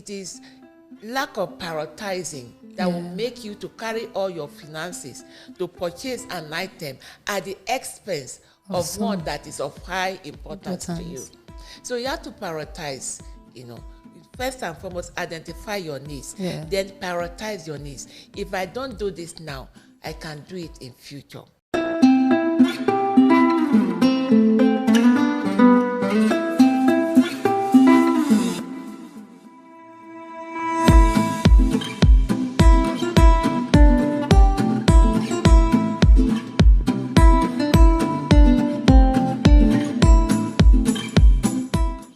is lack of prioritizing that will make you to carry all your finances to purchase an item at the expense of one that is of high importance to you. So you have to prioritize, first and foremost, identify your needs, then prioritize your needs. If I don't do this now, I can do it in future.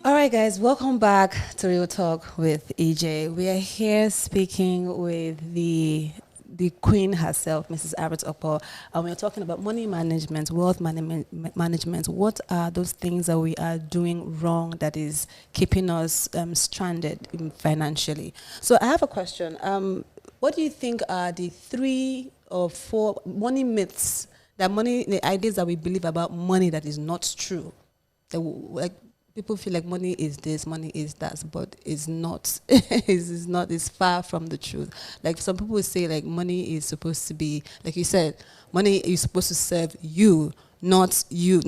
Alright guys, welcome back to Real Talk with EJ. We are here speaking with the queen herself, Mrs. Abbott Okpo, and we're talking about money management, wealth management. What are those things that we are doing wrong that is keeping us stranded financially? So I have a question. What do you think are the 3 or 4 money myths, the ideas that we believe about money that is not true? People feel like money is this, money is that, but it's not. It's far from the truth. Like some people say, like money is supposed to be, like you said, money is supposed to serve you, not you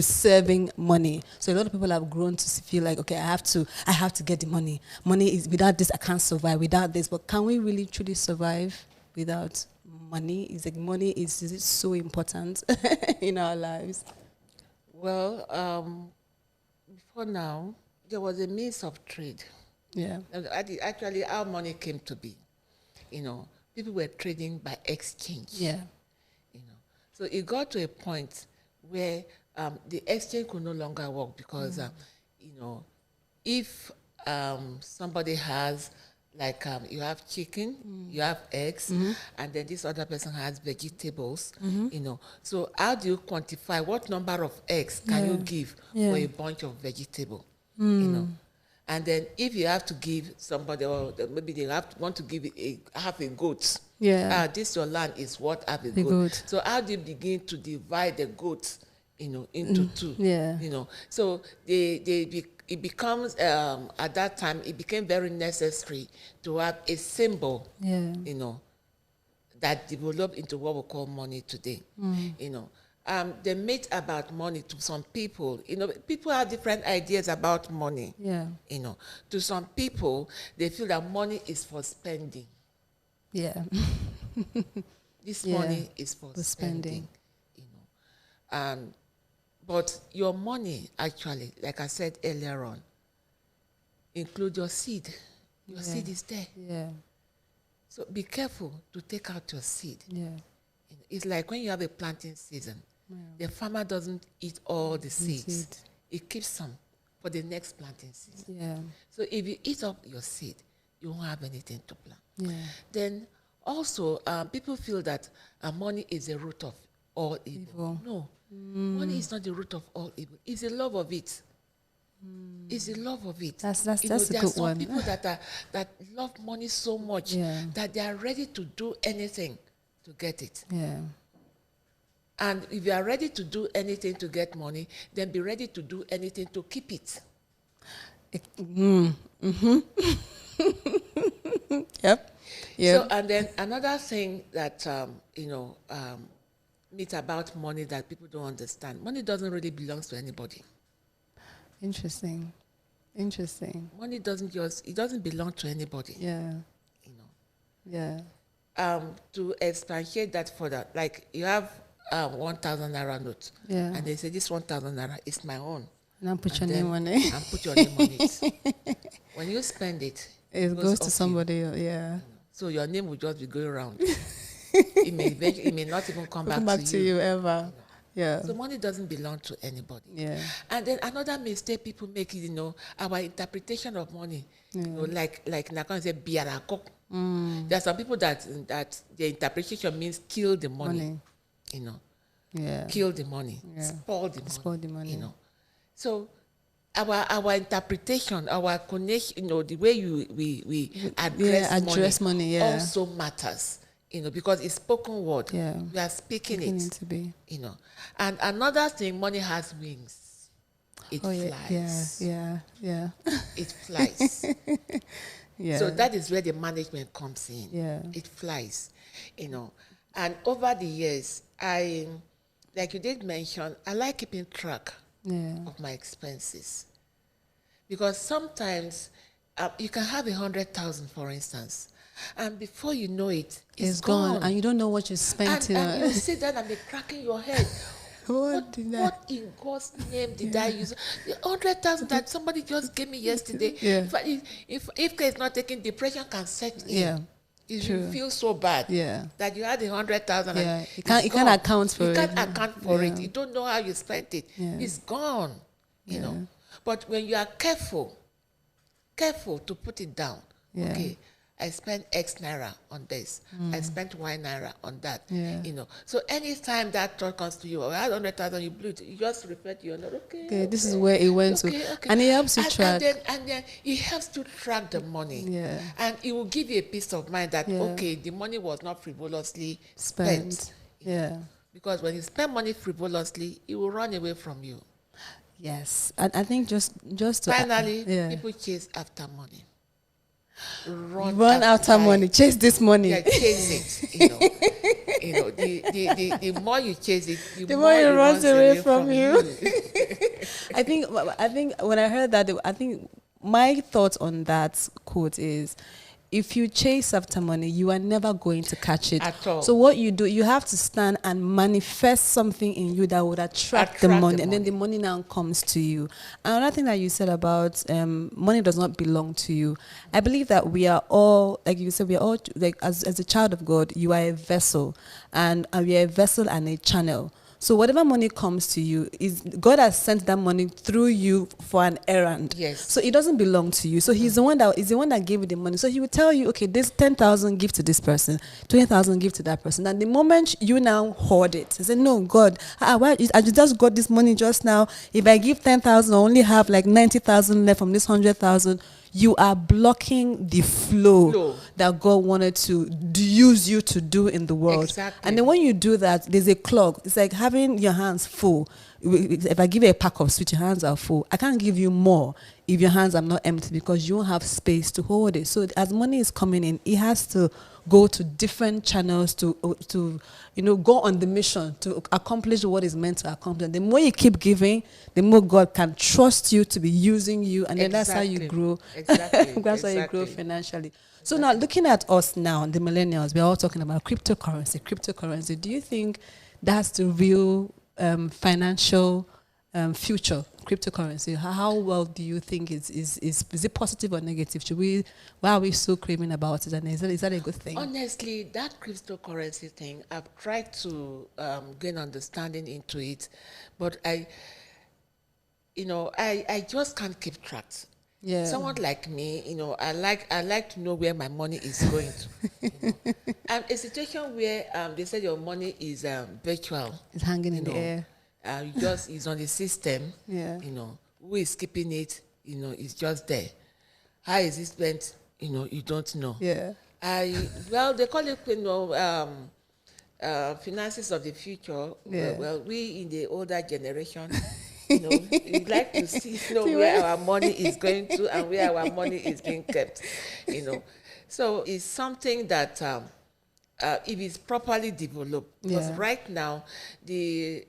serving money. So a lot of people have grown to feel like, okay, I have to get the money. Money is, without this I can't survive. Without this, but can we really truly survive without money? Is it so important in our lives? Well, before now, there was a means of trade. Yeah. Actually, how money came to be. People were trading by exchange. Yeah. So it got to a point where the exchange could no longer work because, if somebody has, like, you have chicken, you have eggs, and then this other person has vegetables, So how do you quantify what number of eggs can you give for a bunch of vegetable, And then if you have to give somebody, or maybe they want to give half a goat, this your land is what half a goat. So how do you begin to divide the goats, into two? So it becomes, at that time, it became very necessary to have a symbol, that developed into what we call money today. The myth about money to some people, people have different ideas about money. To some people, they feel that money is for spending. This money is for spending. But your money, actually, like I said earlier on, include your seed. Your seed is there. So be careful to take out your seed. It's like when you have a planting season, the farmer doesn't eat all the seeds. He keeps some for the next planting season. So if you eat up your seed, you won't have anything to plant. Then also, people feel that money is the root of all evil. No. Money is not the root of all evil. It's the love of it. It's the love of it. That's a good one. There are some people that love money so much that they are ready to do anything to get it. And if you are ready to do anything to get money, then be ready to do anything to keep it. Yep. So, and then another thing that myth about money that people don't understand. Money doesn't really belong to anybody. Interesting. Money doesn't belong to anybody. To expatiate that further, like you have 1,000 naira note, and they say this 1,000 naira is my own. And put your name on it. And put your name on it. When you spend it, it goes to somebody else. So your name will just be going around. It may not even come back to you ever. So money doesn't belong to anybody. And then another mistake people make is, our interpretation of money. Like Nakon said, biarako. There are some people that the interpretation means kill the money. Kill the money, spoil the money. So our interpretation, our connection, the way we address money also matters. Because it's spoken word. We are speaking it. To be. And another thing, money has wings. it Yeah, flies. yeah. It flies. Yeah. So that is where the management comes in. Yeah. It flies, And over the years, like you did mention, I like keeping track of my expenses. Because sometimes you can have 100,000, for instance, and before you know it, it's gone. And you don't know what you spent. And you sit down and be cracking your head. What in God's name did I use? The 100,000 that somebody just gave me yesterday. Yeah. If care is not taken, depression can set in. Yeah. You feel so bad. Yeah. That you had 100,000. Yeah. You can't account for it. You can't account for it. Yeah. You don't know how you spent it. Yeah. It's gone. You know. But when you are careful to put it down. Yeah. Okay. I spent X naira on this. I spent Y naira on that. Yeah. So anytime that thought comes to you, I had 100,000, you blew it. You just refer to your note. Okay. This is where it went to, and it helps you track. And then it helps to track the money. Yeah. And it will give you a peace of mind that the money was not frivolously spent. Yeah. Because when you spend money frivolously, it will run away from you. Yes, and I think just to finally, people chase after money. Run after money. Chase this money. Yeah, chase it. The more you chase it, the more it runs away from you. I think when I heard that, I think my thoughts on that quote is, if you chase after money, you are never going to catch it. At all. So what you do, you have to stand and manifest something in you that would attract the money, and then the money now comes to you. Another thing that you said about money does not belong to you. I believe that we are all, like you said, we are all, like as a child of God, you are a vessel, and we are a vessel and a channel. So whatever money comes to you, is God has sent that money through you for an errand. Yes. So it doesn't belong to you. So He's the one that gave you the money. So He will tell you, okay, this 10,000 give to this person, 20,000 give to that person. And the moment you now hoard it, you say, no, God, I just got this money just now. If I give 10,000, I only have like 90,000 left from this 100,000. You are blocking the flow that God wanted to use you to do in the world. Exactly. And then when you do that, there's a clog. It's like having your hands full. If I give you a pack of sweets, your hands are full. I can't give you more if your hands are not empty, because you don't have space to hold it. So as money is coming in, it has to go to different channels to go on the mission to accomplish what is meant to accomplish. The more you keep giving, the more God can trust you to be using you, and then that's how you grow. Exactly. That's how you grow financially. So now, looking at us now, the millennials, we're all talking about cryptocurrency. Do you think that's the real financial future? Cryptocurrency. How well do you think is it positive or negative? Why are we so craving about it? And is that a good thing? Honestly, that cryptocurrency thing, I've tried to gain understanding into it, but I just can't keep track. Yeah. Someone like me, I like to know where my money is going to. A situation where they said your money is virtual. It's hanging in the air. It's on the system. Yeah. Who is keeping it? It's just there. How is it spent? You don't know. Yeah. They call it finances of the future. Yeah. Well, we in the older generation, we like to see where our money is going to and where our money is being kept. So it's something that if it's properly developed, because right now the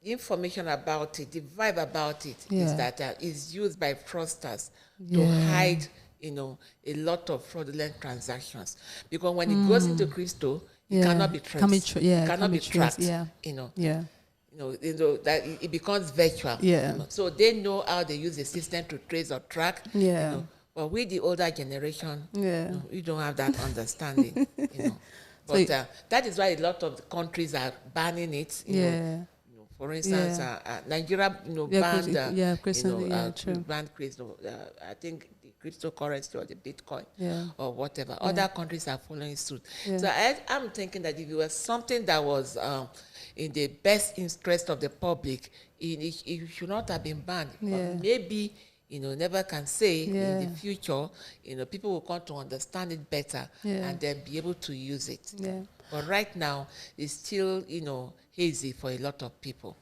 information about it, the vibe about it is that it's used by fraudsters to hide, a lot of fraudulent transactions. Because when it goes into crypto, it cannot be traced. It cannot be tracked. That it becomes virtual. Yeah. So they know how they use the system to trace or track. Yeah. But with the older generation, we don't have that understanding. But that is why a lot of the countries are banning it. For instance, Nigeria, banned banned crypto. I think the cryptocurrency or the Bitcoin or whatever. Other countries are following suit. So I'm thinking that if it was something that was in the best interest of the public, it should not have been banned. But maybe never can say in the future, people will come to understand it better and then be able to use it. But right now, it's still, hazy for a lot of people.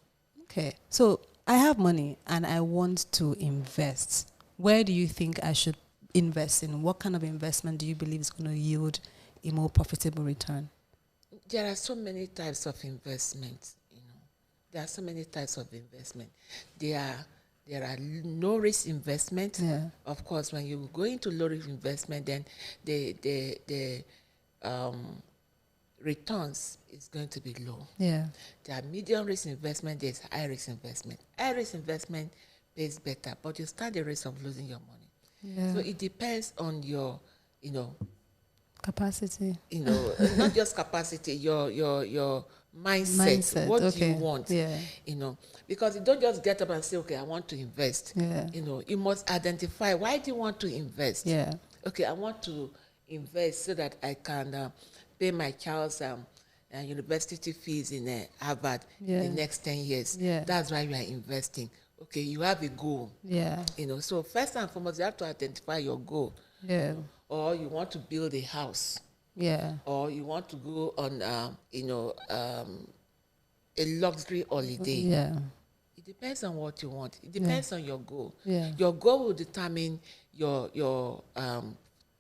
Okay. So I have money and I want to invest. Where do you think I should invest in? What kind of investment do you believe is going to yield a more profitable return? There are so many types of investment, There are so many types of investment. There are low risk investment. Yeah. Of course, when you go into low risk investment, then the returns is going to be low. Yeah. There are medium risk investment, there's high risk investment. High risk investment pays better, but you stand the risk of losing your money. Yeah. So it depends on your, Capacity. not just capacity, your mindset. What do you want? Yeah. Because you don't just get up and say, okay, I want to invest. Yeah. You must identify, why do you want to invest? Yeah. Okay, I want to invest so that I can pay my child's university fees in Harvard in the next 10 years. Yeah. That's why you are investing. Okay, you have a goal. Yeah. So first and foremost, you have to identify your goal. Yeah. Or you want to build a house. Yeah. Or you want to go on, a luxury holiday. Yeah. It depends on what you want. It depends on your goal. Yeah. Your goal will determine your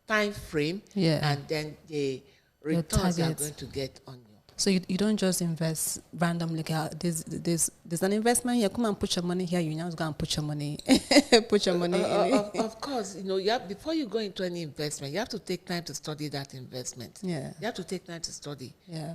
time frame, and then the returns you are going to get on your. So you don't just invest randomly. There's an investment here. Come and put your money here. You just go and put your money. Put your money in it. Of course, before you go into any investment, you have to take time to study that investment. Yeah. You have to take time to study. Yeah.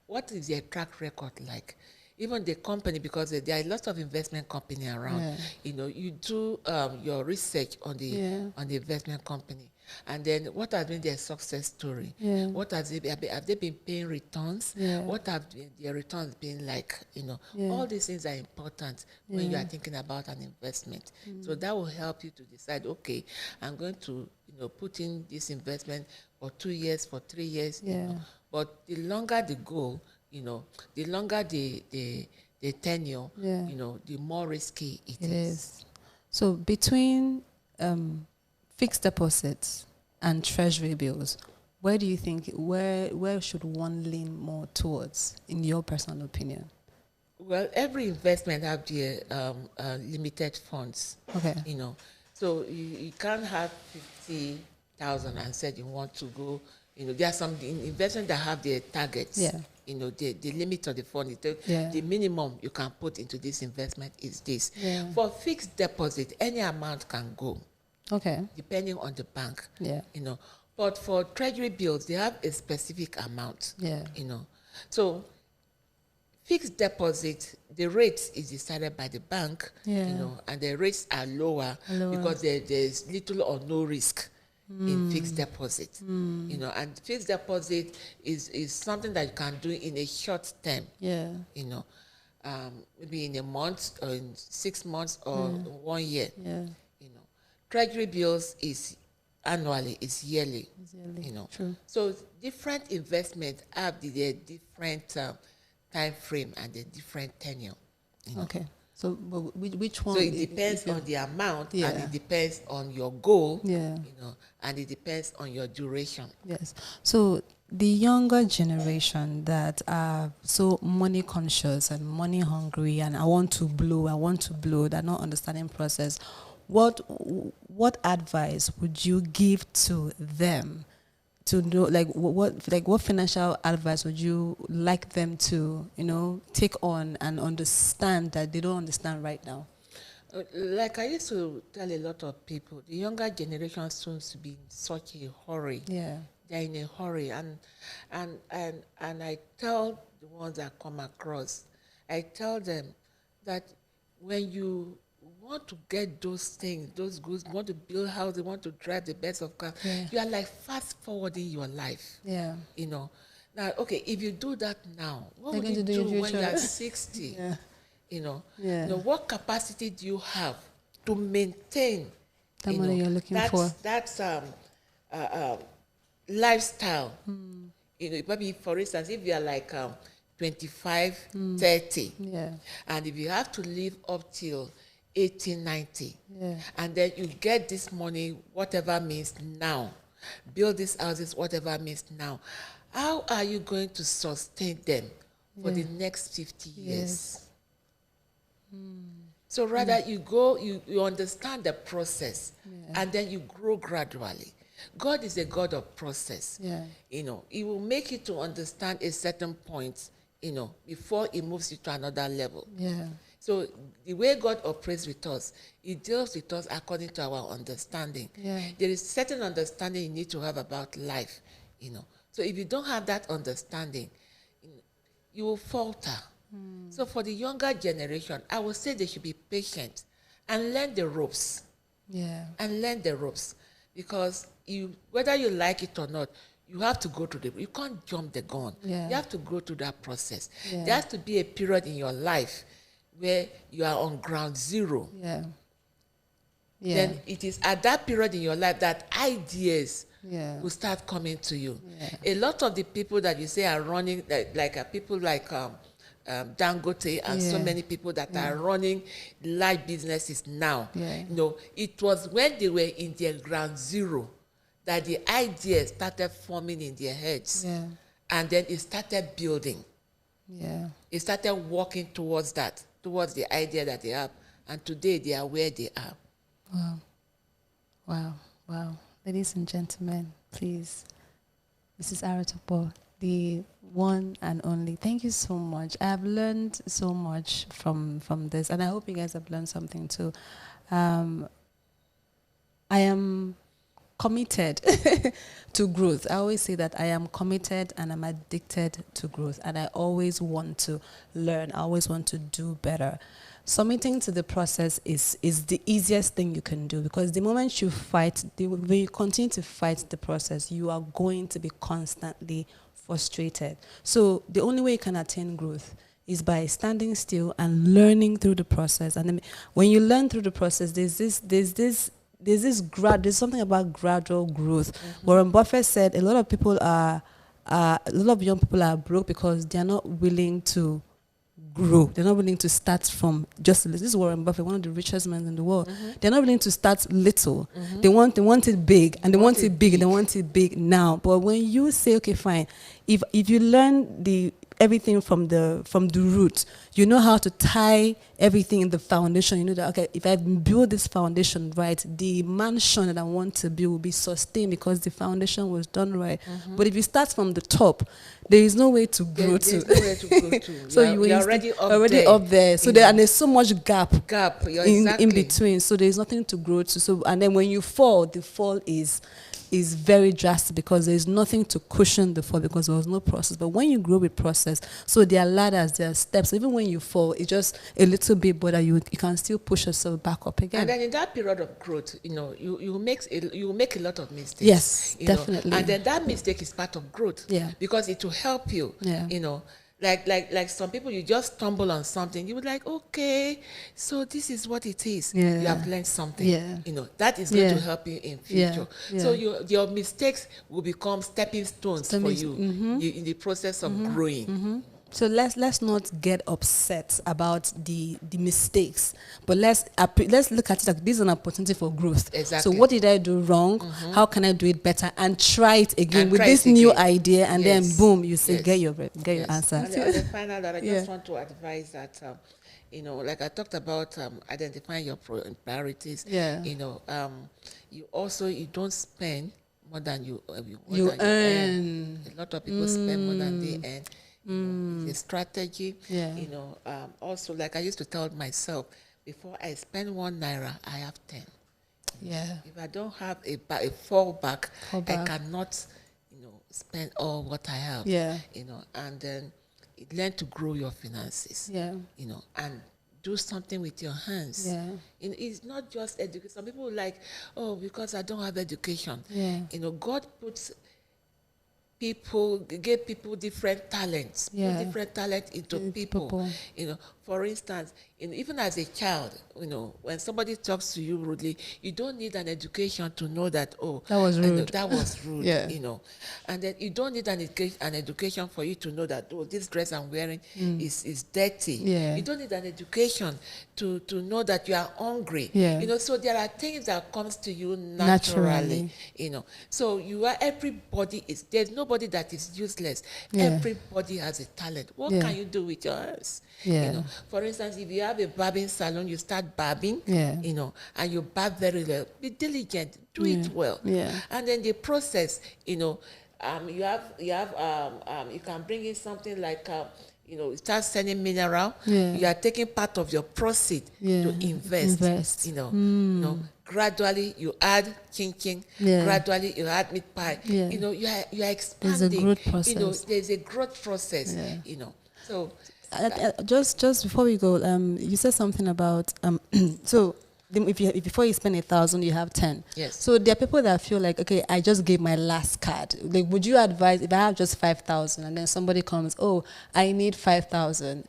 What is their track record like? Even the company, because there are lots of investment company around. Yeah. You do your research on the investment company, and then what has been their success story? Yeah. What have they been paying returns? Yeah. What have their returns been like? Yeah. All these things are important when you are thinking about an investment. So that will help you to decide, okay, I'm going to put in this investment for 2 years, for 3 years. Yeah. But the longer the goal, the longer the tenure, the more risky it is. So between fixed deposits and treasury bills, where do you think, where should one lean more towards, in your personal opinion? Well, every investment have their limited funds. Okay. So you can't have 50,000 and said you want to go. There are some investments that have their targets. Yeah. The limit of the fund. The minimum you can put into this investment is this. Yeah. For fixed deposit, any amount can go. Okay. Depending on the bank. Yeah. But for treasury bills, they have a specific amount. Yeah. So fixed deposit, the rate is decided by the bank. Yeah. And the rates are lower. Because there's little or no risk in fixed deposit. And fixed deposit is something that you can do in a short term. Yeah. Maybe in a month or in 6 months or 1 year. Yeah. Treasury bills is annually, is yearly. True. So different investments have their different time frame and the different tenure. Okay. So which one? So it depends on the amount, and it depends on your goal. Yeah. And it depends on your duration. Yes. So the younger generation that are so money conscious and money hungry, and I want to blow, they're not understanding process. What advice would you give to them to know, what financial advice would you like them to, take on and understand that they don't understand right now? Like I used to tell a lot of people, the younger generation seems to be in such a hurry. Yeah. They're in a hurry, and I tell the ones that come across, I tell them that when you want to get those things, those goods, you want to build houses, you want to drive the best of cars, you are like fast forwarding your life. Yeah. Now, okay, if you do that now, what They're will you do when you are 60? Yeah. What capacity do you have to maintain the money you're looking for? That's lifestyle. Maybe for instance, if you are like 25, 30, and if you have to live up till 80, 90, and then you get this money, whatever means now, build these houses, whatever means now, how are you going to sustain them for the next 50 years? So rather you go, you understand the process, and then you grow gradually. God is a God of process. You know, he will make you to understand a certain point, you know, before he moves you to another level. So the way God operates with us, he deals with us according to our understanding. There is certain understanding you need to have about life, you know. So if you don't have that understanding, you will falter. So for the younger generation, I would say they should be patient and learn the ropes. And learn the ropes. Because whether you like it or not, you have to go through you can't jump the gun. You have to go through that process. There has to be a period in your life where you are on ground zero. Then it is at that period in your life that ideas will start coming to you. A lot of the people that you say are running, like people like Dangote and so many people that are running large businesses now. You know, it was when they were in their ground zero that the ideas started forming in their heads. And then it started building. It started walking towards that, towards the idea that they have. And today they are where they are. Wow. Ladies and gentlemen, please, Mrs. Aratopo, the one and only. Thank you so much. I have learned so much from this, and I hope you guys have learned something too. I am committed to growth. I always say that I am committed and I'm addicted to growth, and I always want to learn. I always want to do better. Submitting to the process is the easiest thing you can do, because the moment you fight, when you continue to fight the process, you are going to be constantly frustrated. So the only way you can attain growth is by standing still and learning through the process. And then when you learn through the process, there's something about gradual growth. Warren Buffett said a lot of young people are broke because they are not willing to grow. They're not willing to start from just a little. This is Warren Buffett, one of the richest men in the world. They're not willing to start little. They want it big, and they want it big, and they want it big now. But when you say, okay, fine, if you learn everything from the root, you know how to tie everything in the foundation. You know that, okay, if I build this foundation right, the mansion that I want to build will be sustained because the foundation was done right. But if you start from the top, there is no way to grow to. There's no way to go to. So you're already up there. So and there's so much gap in between. So there's nothing to grow to. So, and then when you fall, the fall is very drastic because there's nothing to cushion the fall because there was no process. But when you grow with process, so there are ladders, there are steps. Even when you fall, it's just a little bit, but you can still push yourself back up again. And then in that period of growth, you know, you make a lot of mistakes. Yes, definitely. And then that mistake is part of growth. Because it will help you. You know. Like some people, you just stumble on something, you would like, okay, so this is what it is. You have learned something. You know, that is going to help you in future. So your mistakes will become stepping stones for you in the process of growing. So let's not get upset about the mistakes, but let's look at it like this is an opportunity for growth. Exactly. So what did I do wrong? How can I do it better? And try it again with this new idea, and then boom, you say get your answer. And the final that I just want to advise that you know, like I talked about identifying your priorities. You know, you don't spend more than you earn. A lot of people spend more than they earn. It's a strategy. You know, also, like I used to tell myself, before I spend 1 naira, I have 10. If I don't have a fallback, I cannot, you know, spend all what I have. You know, and then learn to grow your finances. You know, and do something with your hands. It's not just education. Some people like, oh, because I don't have education. You know, God puts gave people different talents, put different talent into people. You know, for instance, even as a child, you know, when somebody talks to you rudely, you don't need an education to know that, oh, that was rude. That was rude. You know, and then you don't need an education for you to know that, oh, this dress I'm wearing is dirty. You don't need an education to know that you are hungry. You know, so there are things that comes to you naturally. You know, so there's nobody that is useless. Everybody has a talent. What can you do with your hands? You know, for instance, if you have a barbing salon, you start barbing, you know, and you barb very well. Be diligent, do it well. And then the process, you know, you can bring in something like, you know, start selling mineral. You are taking part of your proceed to invest. You know, gradually you add chin. Gradually you add meat pie. You know, you are expanding. There's a growth process. You know, there's a growth process. You know, so just before we go, you said something about so. If before you spend 1,000, you have 10. Yes. So there are people that feel like, okay, I just gave my last card. Like, would you advise if I have just 5,000 and then somebody comes, oh, I need 5,000?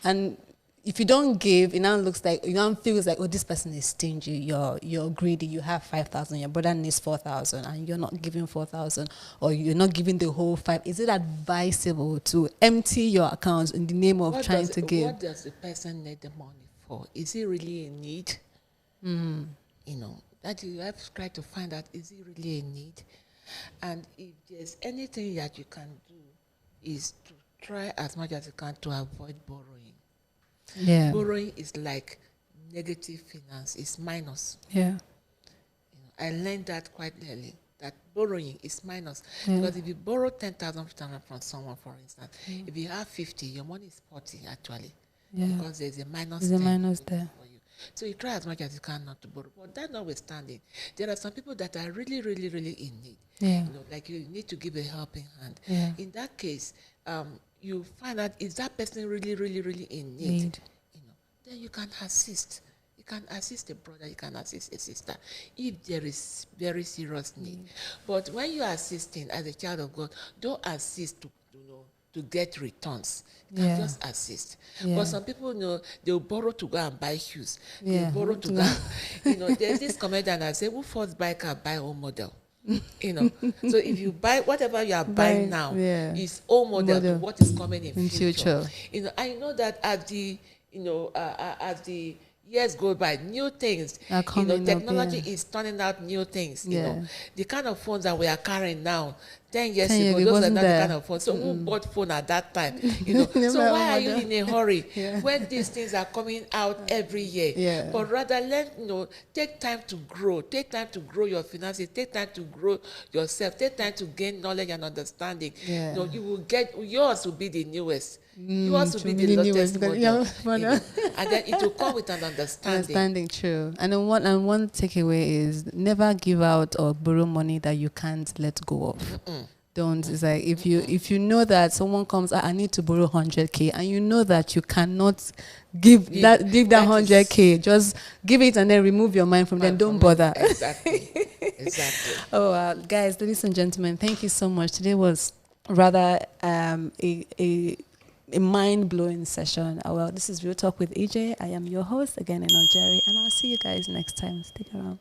And if you don't give, it now looks like, you now feels like, oh, this person is stingy. You're greedy. You have 5,000. Your brother needs 4,000, and you're not giving 4,000, or you're not giving the whole 5. Is it advisable to empty your accounts in the name of trying to give? What does the person need the money for? Is he really in need? You know, that you have to try to find out, is he really in need? And if there's anything that you can do, is to try as much as you can to avoid borrowing. Borrowing is like negative finance, it's minus. You know, I learned that quite early, that borrowing is minus. Because if you borrow 10,000 from someone, for instance, if you have 50, your money is 40 actually. Because there's a minus. There's a minus there. For you. So you try as much as you can not to borrow. But that notwithstanding, there are some people that are really, really, really in need. You know, like you need to give a helping hand. In that case, you find out, is that person really, really, really in need? You know, then you can assist. You can assist a brother, you can assist a sister if there is very serious need. But when you are assisting as a child of God, don't assist to, you know, to get returns. You can just assist. But some people, you know, they'll borrow to go and buy shoes. They'll borrow to go and, you know, there's this comedian that says, who first buy car, buy old model. You know, so if you buy whatever you are buying now, is old model to what is coming in future. You know, I know that as the, you know, as the years go by, new things, you know, technology is turning out new things. You know, the kind of phones that we are carrying now, 10 years ago, those are not the kind of phones. So who bought phone at that time? You know, so why are you in a hurry when these things are coming out every year? But rather, take time to grow. Take time to grow your finances. Take time to grow yourself. Take time to gain knowledge and understanding. You know, you will get, yours will be the newest. Yours will be the latest model. You know, and then it will come with an understanding. True. And then one takeaway is never give out or borrow money that you can't let go of. Don't. It's like if you know that someone comes, I need to borrow 100K, and you know that you cannot give that 100K, just give it and then remove your mind from them. Don't bother. Exactly. Oh, guys, ladies and gentlemen, thank you so much. Today was rather a mind-blowing session. Well, this is Real Talk with EJ. I am your host again, Jerry, and I'll see you guys next time. Stick around.